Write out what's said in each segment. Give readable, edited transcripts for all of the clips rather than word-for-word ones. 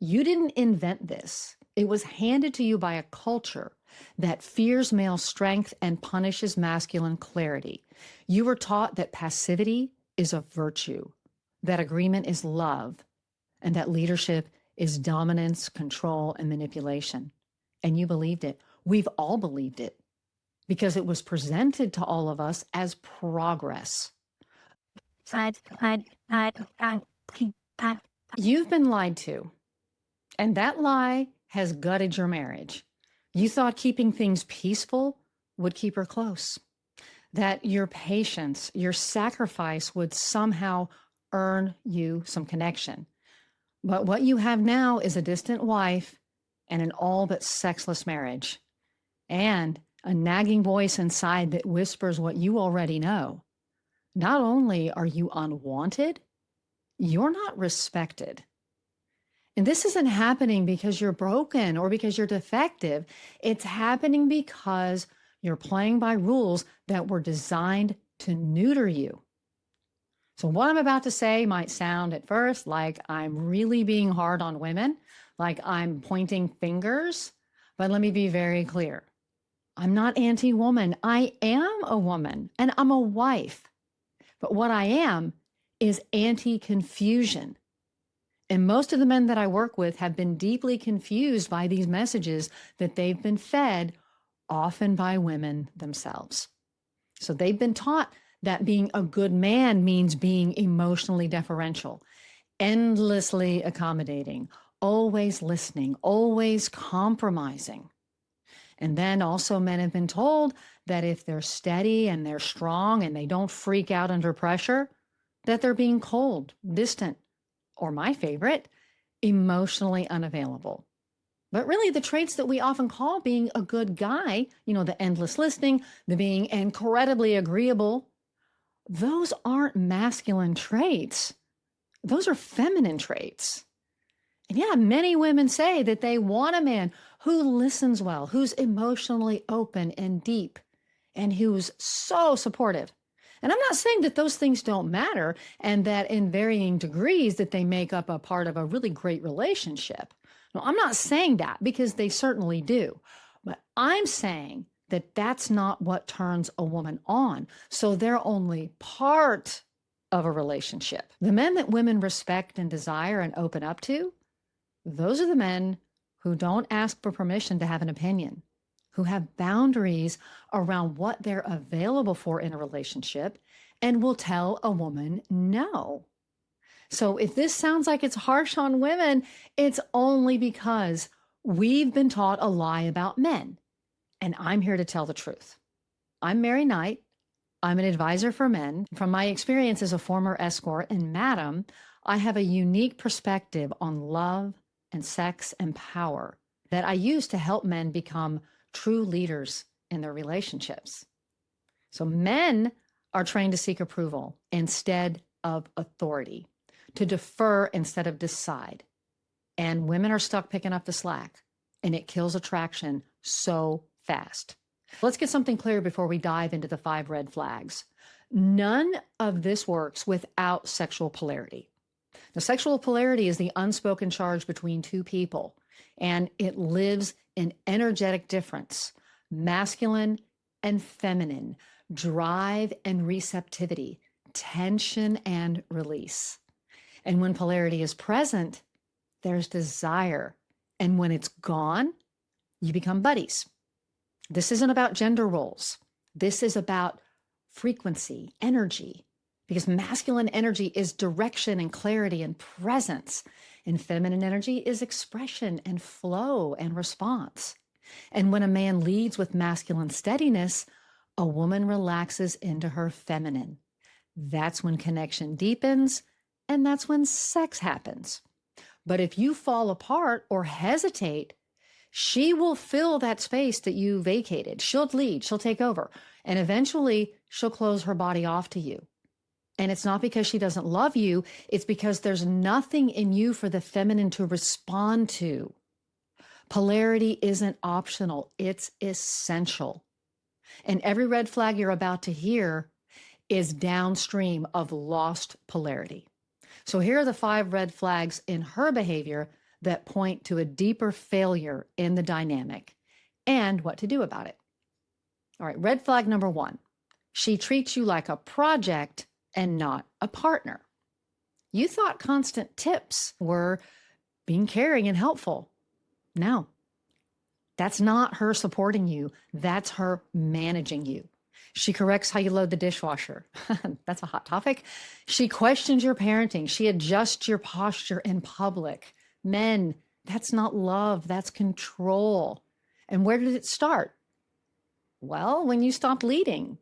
You didn't invent this. It was handed to you by a culture that fears male strength and punishes masculine clarity. You were taught that passivity is a virtue, that agreement is love, and that leadership is dominance, control, and manipulation. And you believed it. We've all believed it because it was presented to all of us as progress. You've been lied to, and that lie has gutted your marriage. You thought keeping things peaceful would keep her close, that your patience, your sacrifice would somehow earn you some connection. But what you have now is a distant wife and an all but sexless marriage, and a nagging voice inside that whispers what you already know. Not only are you unwanted, you're not respected. And this isn't happening because you're broken or because you're defective. It's happening because you're playing by rules that were designed to neuter you. So what I'm about to say might sound at first like I'm really being hard on women, like I'm pointing fingers, but let me be very clear. I'm not anti-woman. I am a woman and I'm a wife. But what I am is anti-confusion. And most of the men that I work with have been deeply confused by these messages that they've been fed, often by women themselves. So they've been taught that being a good man means being emotionally deferential, endlessly accommodating, always listening, always compromising. And then also men have been told that if they're steady and they're strong and they don't freak out under pressure, that they're being cold, distant, or my favorite, emotionally unavailable. But really the traits that we often call being a good guy, the endless listening, the being incredibly agreeable, those aren't masculine traits. Those are feminine traits. And yeah, many women say that they want a man who listens well, who's emotionally open and deep, and who's so supportive. And I'm not saying that those things don't matter and that in varying degrees that they make up a part of a really great relationship. No, I'm not saying that because they certainly do. But I'm saying that that's not what turns a woman on. So they're only part of a relationship. The men that women respect and desire and open up to, those are the men who don't ask for permission to have an opinion, who have boundaries around what they're available for in a relationship and will tell a woman no. So if this sounds like it's harsh on women, it's only because we've been taught a lie about men. And I'm here to tell the truth. I'm Mary Knight. I'm an advisor for men. From my experience as a former escort and madam, I have a unique perspective on love and sex and power that I use to help men become true leaders in their relationships. So men are trained to seek approval instead of authority, to defer instead of decide. And women are stuck picking up the slack, and it kills attraction so fast. Let's get something clear before we dive into the 5 red flags. None of this works without sexual polarity. Now, sexual polarity is the unspoken charge between two people, and it lives in energetic difference, masculine and feminine, drive and receptivity, tension and release. And when polarity is present, there's desire. And when it's gone, you become buddies. This isn't about gender roles. This is about frequency, energy, because masculine energy is direction and clarity and presence, and feminine energy is expression and flow and response. And when a man leads with masculine steadiness, a woman relaxes into her feminine. That's when connection deepens, and that's when sex happens. But if you fall apart or hesitate, she will fill that space that you vacated. She'll lead, she'll take over, and eventually she'll close her body off to you. And it's not because she doesn't love you, it's because there's nothing in you for the feminine to respond to. Polarity isn't optional, it's essential. And every red flag you're about to hear is downstream of lost polarity. So here are the 5 red flags in her behavior that point to a deeper failure in the dynamic and what to do about it. All right, red flag number 1. She treats you like a project and not a partner. You thought constant tips were being caring and helpful. No, that's not her supporting you. That's her managing you. She corrects how you load the dishwasher. That's a hot topic. She questions your parenting. She adjusts your posture in public. Men, that's not love. That's control. And where did it start? Well, when you stopped leading,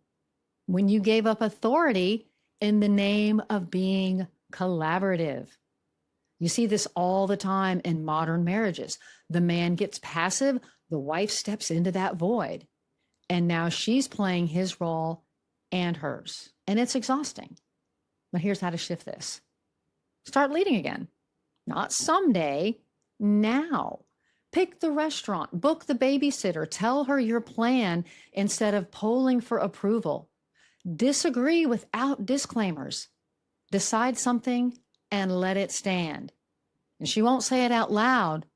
when you gave up authority in the name of being collaborative. You see this all the time in modern marriages. The man gets passive, the wife steps into that void, and now she's playing his role and hers. And it's exhausting. But here's how to shift this. Start leading again. Not someday, now. Pick the restaurant, book the babysitter, tell her your plan instead of polling for approval. Disagree without disclaimers. Decide something and let it stand. And she won't say it out loud,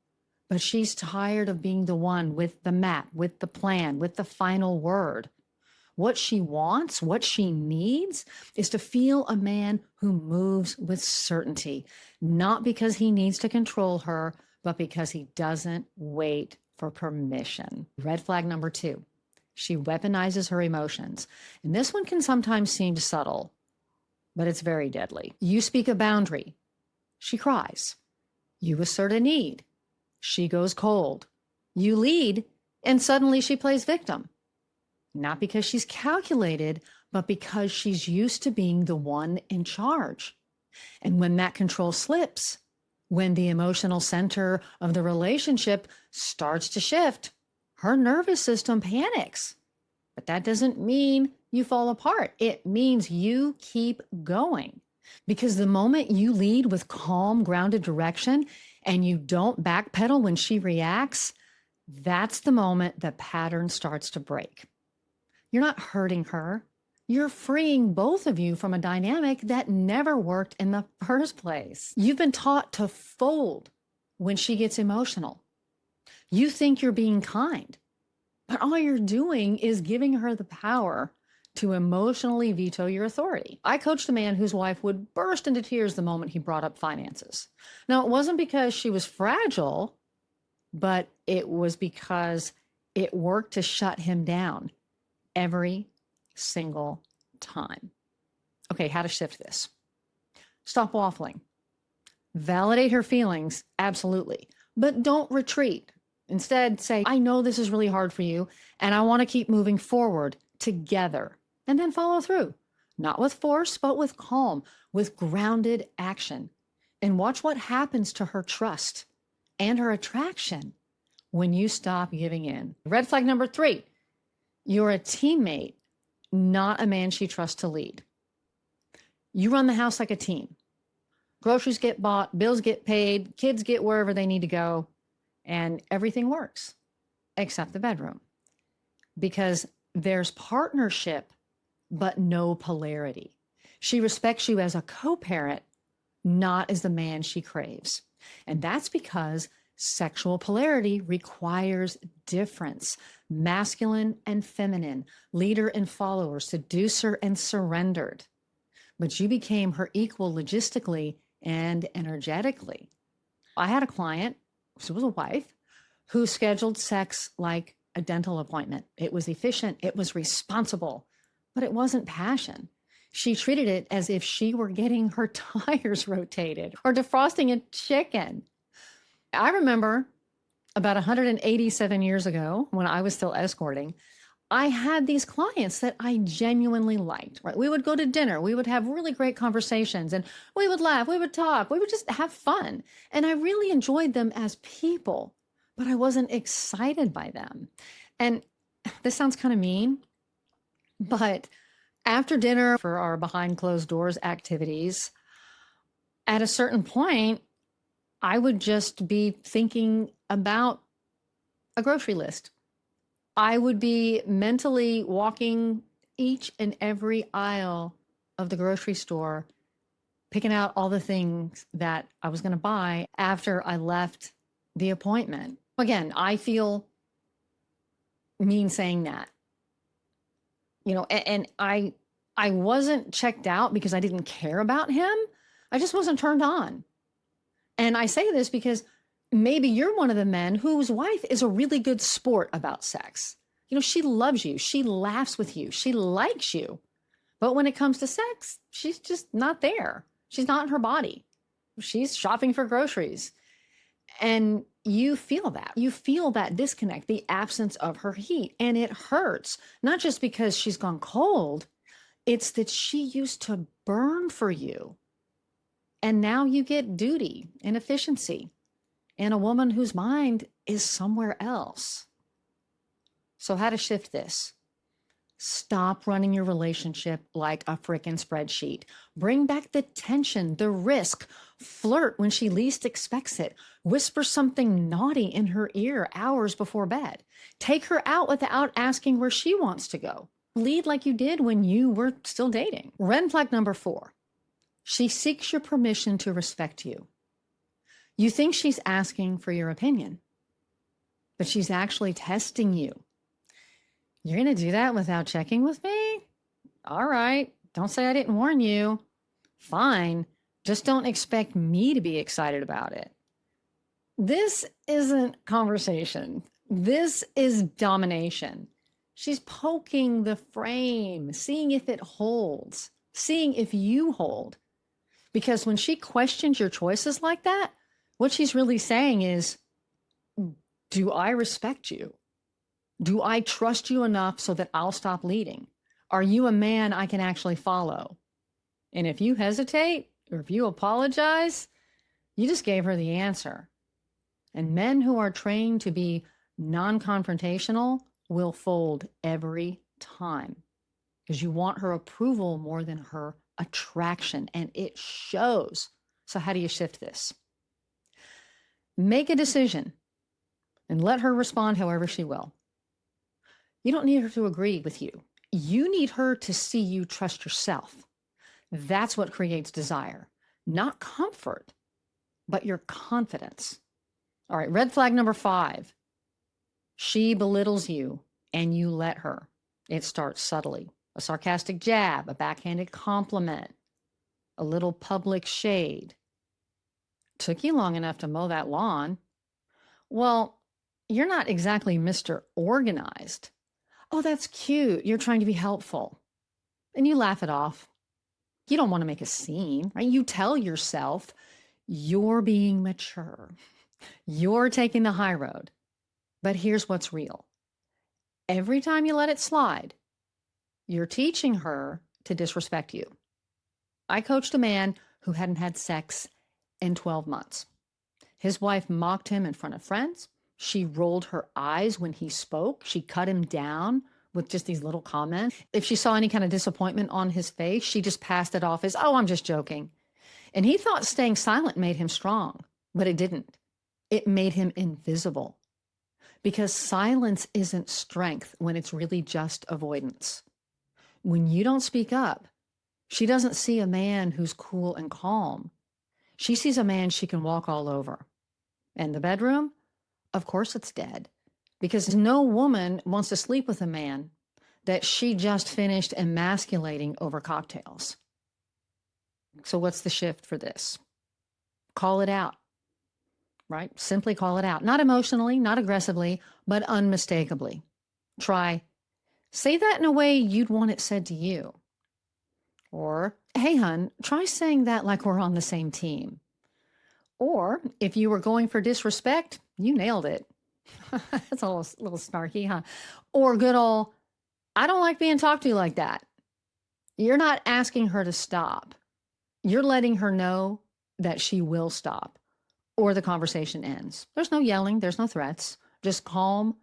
but she's tired of being the one with the map, with the plan, with the final word. What she wants, what she needs is to feel a man who moves with certainty, not because he needs to control her, but because he doesn't wait for permission. Red flag number 2, she weaponizes her emotions. And this one can sometimes seem subtle, but it's very deadly. You speak a boundary, she cries. You assert a need, she goes cold. You lead, and suddenly she plays victim. Not because she's calculated, but because she's used to being the one in charge. And when that control slips, when the emotional center of the relationship starts to shift, her nervous system panics. But that doesn't mean you fall apart. It means you keep going. Because the moment you lead with calm, grounded direction and you don't backpedal when she reacts, that's the moment the pattern starts to break. You're not hurting her. You're freeing both of you from a dynamic that never worked in the first place. You've been taught to fold when she gets emotional. You think you're being kind, but all you're doing is giving her the power to emotionally veto your authority. I coached a man whose wife would burst into tears the moment he brought up finances. Now, it wasn't because she was fragile, but it was because it worked to shut him down every single time. Okay, how to shift this. Stop waffling. Validate her feelings, absolutely, but don't retreat. Instead, say, I know this is really hard for you, and I want to keep moving forward together. And then follow through, not with force, but with calm, with grounded action. And watch what happens to her trust and her attraction when you stop giving in. Red flag number 3, you're a teammate, not a man she trusts to lead. You run the house like a team. Groceries get bought, bills get paid, kids get wherever they need to go, and everything works except the bedroom. Because there's partnership, but no polarity. She respects you as a co-parent, not as the man she craves. And that's because sexual polarity requires difference. Masculine and feminine, leader and follower, seducer and surrendered. But you became her equal logistically and energetically. I had a client, she was a wife, who scheduled sex like a dental appointment. It was efficient, it was responsible, but it wasn't passion. She treated it as if she were getting her tires rotated or defrosting a chicken. I remember about 187 years ago, when I was still escorting, I had these clients that I genuinely liked, right? We would go to dinner, we would have really great conversations, and we would laugh, we would talk, we would just have fun. And I really enjoyed them as people, but I wasn't excited by them. And this sounds kind of mean, but after dinner for our behind closed doors activities, at a certain point, I would just be thinking about a grocery list. I would be mentally walking each and every aisle of the grocery store, picking out all the things that I was going to buy after I left the appointment. Again, I feel mean saying that, and I wasn't checked out because I didn't care about him. I just wasn't turned on. And I say this because maybe you're one of the men whose wife is a really good sport about sex. She loves you. She laughs with you. She likes you. But when it comes to sex, she's just not there. She's not in her body. She's shopping for groceries. And you feel that. You feel that disconnect, the absence of her heat. And it hurts, not just because she's gone cold. It's that she used to burn for you. And now you get duty and efficiency and a woman whose mind is somewhere else. So how to shift this? Stop running your relationship like a frickin' spreadsheet. Bring back the tension, the risk. Flirt when she least expects it. Whisper something naughty in her ear hours before bed. Take her out without asking where she wants to go. Lead like you did when you were still dating. Red flag number 4. She seeks your permission to respect you. You think she's asking for your opinion, but she's actually testing you. You're going to do that without checking with me? All right. Don't say I didn't warn you. Fine. Just don't expect me to be excited about it. This isn't conversation. This is domination. She's poking the frame, seeing if it holds, seeing if you hold. Because when she questions your choices like that, what she's really saying is, do I respect you? Do I trust you enough so that I'll stop leading? Are you a man I can actually follow? And if you hesitate or if you apologize, you just gave her the answer. And men who are trained to be non-confrontational will fold every time because you want her approval more than her attraction, and it shows. So how do you shift this? Make a decision and let her respond however she will. You don't need her to agree with you. You need her to see you trust yourself. That's what creates desire, not comfort, but your confidence. All right, red flag number 5. She belittles you and you let her. It starts subtly. A sarcastic jab, a backhanded compliment, a little public shade. Took you long enough to mow that lawn. Well, you're not exactly Mr. Organized. Oh, that's cute. You're trying to be helpful. And you laugh it off. You don't want to make a scene, right? You tell yourself you're being mature. You're taking the high road. But here's what's real. Every time you let it slide, you're teaching her to disrespect you. I coached a man who hadn't had sex in 12 months. His wife mocked him in front of friends. She rolled her eyes when he spoke. She cut him down with just these little comments. If she saw any kind of disappointment on his face, she just passed it off as, oh, I'm just joking. And he thought staying silent made him strong, but it didn't. It made him invisible. Because silence isn't strength when it's really just avoidance. When you don't speak up, she doesn't see a man who's cool and calm. She sees a man she can walk all over. And the bedroom, of course it's dead. Because no woman wants to sleep with a man that she just finished emasculating over cocktails. So what's the shift for this? Call it out, right? Simply call it out. Not emotionally, not aggressively, but unmistakably. Try, say that in a way you'd want it said to you. Or, hey, hun, try saying that like we're on the same team. Or, if you were going for disrespect, you nailed it. That's a little snarky, huh? Or good old, I don't like being talked to like that. You're not asking her to stop. You're letting her know that she will stop or the conversation ends. There's no yelling. There's no threats. Just calm,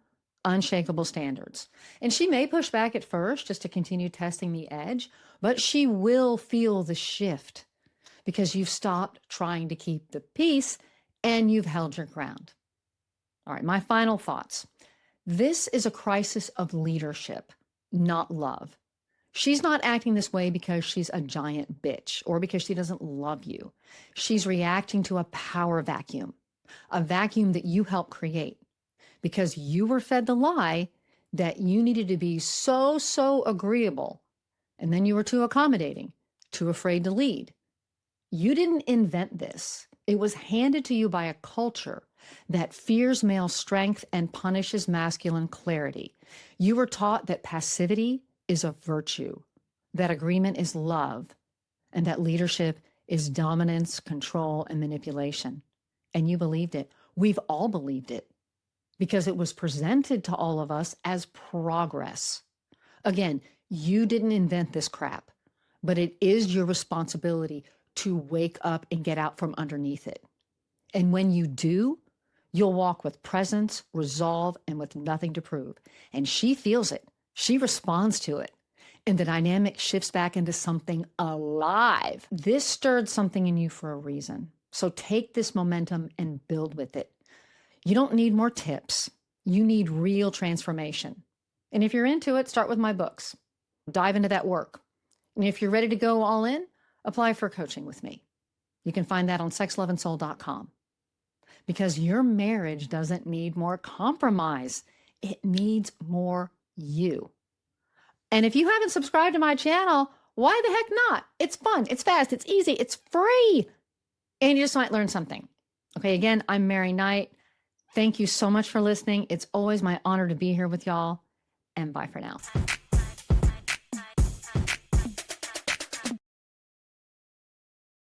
unshakable standards. And she may push back at first just to continue testing the edge, but she will feel the shift because you've stopped trying to keep the peace and you've held your ground. All right, my final thoughts. This is a crisis of leadership, not love. She's not acting this way because she's a giant bitch or because she doesn't love you. She's reacting to a power vacuum, a vacuum that you helped create because you were fed the lie that you needed to be so agreeable. And then you were too accommodating, too afraid to lead. You didn't invent this. It was handed to you by a culture that fears male strength and punishes masculine clarity. You were taught that passivity is a virtue, that agreement is love, and that leadership is dominance, control, and manipulation. And you believed it. We've all believed it because it was presented to all of us as progress. Again, you didn't invent this crap, but it is your responsibility to wake up and get out from underneath it. And when you do, you'll walk with presence, resolve, and with nothing to prove. And she feels it. She responds to it. And the dynamic shifts back into something alive. This stirred something in you for a reason. So take this momentum and build with it. You don't need more tips. You need real transformation. And if you're into it, start with my books. Dive into that work. And if you're ready to go all in, apply for coaching with me. You can find that on sexloveandsoul.com. Because your marriage doesn't need more compromise. It needs more you. And if you haven't subscribed to my channel, why the heck not? It's fun, it's fast, it's easy, it's free. And you just might learn something. Okay, again, I'm Mary Knight. Thank you so much for listening. It's always my honor to be here with y'all. And bye for now.